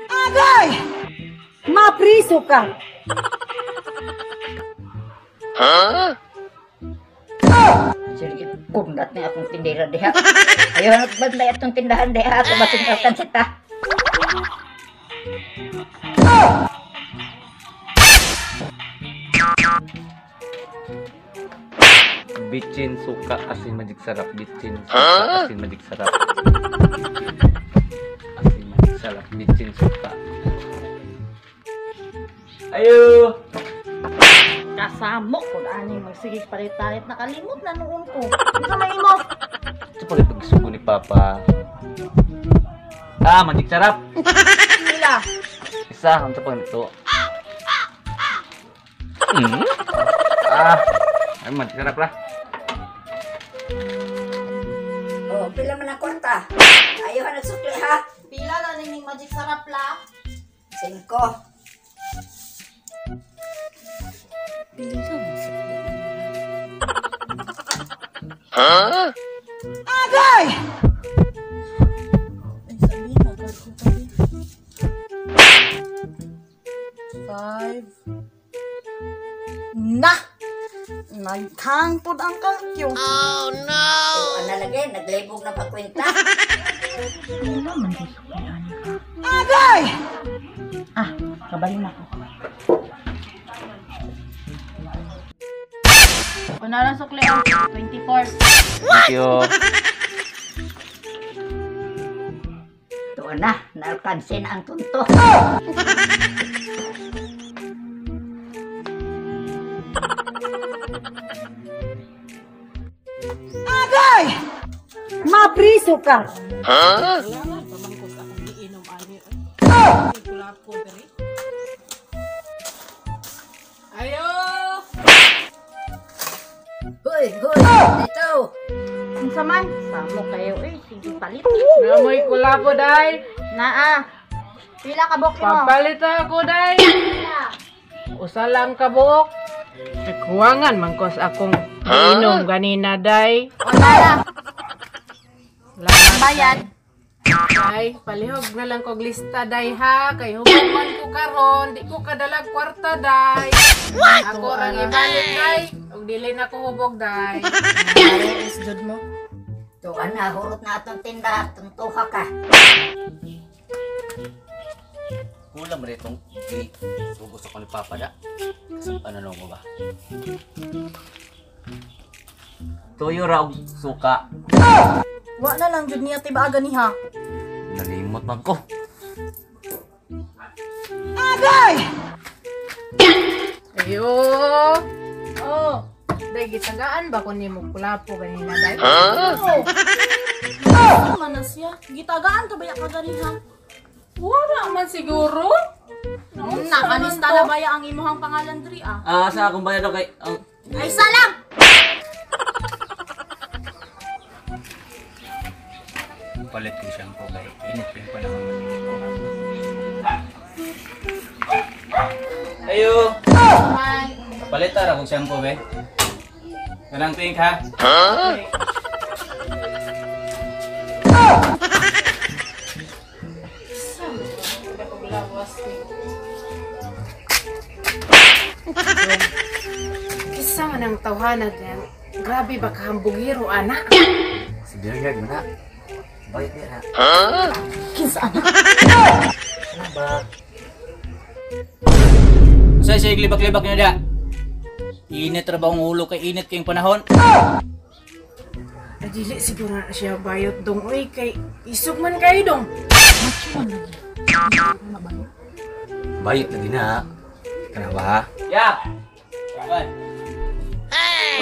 Agay! Mapriso ka! Sige, kundat na akong tindera diha. Ayaw na banday atong tindahan diha. Kabasin sita. Bitchin suka asin magic sarap. Bitchin suka asin magic sarap. Asin magic sarap. Bitchin suka. Ayo. Kasamo ko na ani magsigig palit-palit nakalimot na noon ko. Ano na imo? Ito pala pagsugo ni Papa. Magic sarap. Pila. Isa, ano pa nito? Ay, magic sarap lah. Oh, pila man ang kwarta. Ayaw ka nagsukli ha. Pila na ning magic sarap la. 5. Agay! Ay, sabi mo, ko tabi. 5. Na! Nagtangpod ang kalkyo. Oh no! So, analagay, naglibog na pagkwenta. Ano naman di suklian ka? Agay! Kabalin ako. Una lang suklian, 24. Thank you. Doon na, nalkansin ang tunto. Agay! Mapriso ka! Hoy, dito! Unsa man? Samo kayo sige palit. Namoy kulapo, day. Naa. Pila ka bok mo? Papalit ako, day. Usa lang ka buok. Nagkuwangan man ko sa akong inom ganina, day. Wala na. Salamat, Bayad. day. Palihog na lang kog lista, day, ha. Kay human ko karon, di ko kadalag kwarta, day. Ako ang ibalik, day. Og dili na ko hubog, day. Is jud mo. Doon na, hurot na atong tinda, tuntuha ka. Kulang rin itong gusto ko ni Papa da. Ano mo ba? Tuyo raw suka. Wa na lang jud niya tibaga niha. Nalimot man ko. Agay! Ayo. Oh. Day, gitagaan ba ko ni mo kulapo ganina, day? Ano man na siya? Gitagaan ka baya ka ganiha? Wala man siguro. Nakanista na baya ang imuhang pangalan diri ah? Sa akong bayad kay Ay salam! palit ko siyang po kay init pa yung panahon. Ayo. Palit ta ra kung shampoo be. Kanang pink ha? Kisa man ang tawhanag yan. Grabe ba kahambugiro, anak? Sige gag mana. Bayad niya ha. Kinsa ana? Ano ba? Sa glibak-libak niya da. Init ra ba ang ulo kay init kayong panahon? Dili siguro na siya bayot dong. Uy, kay isog man kayo dong. Bayot lagi na. Kana ba? Ya. Hey.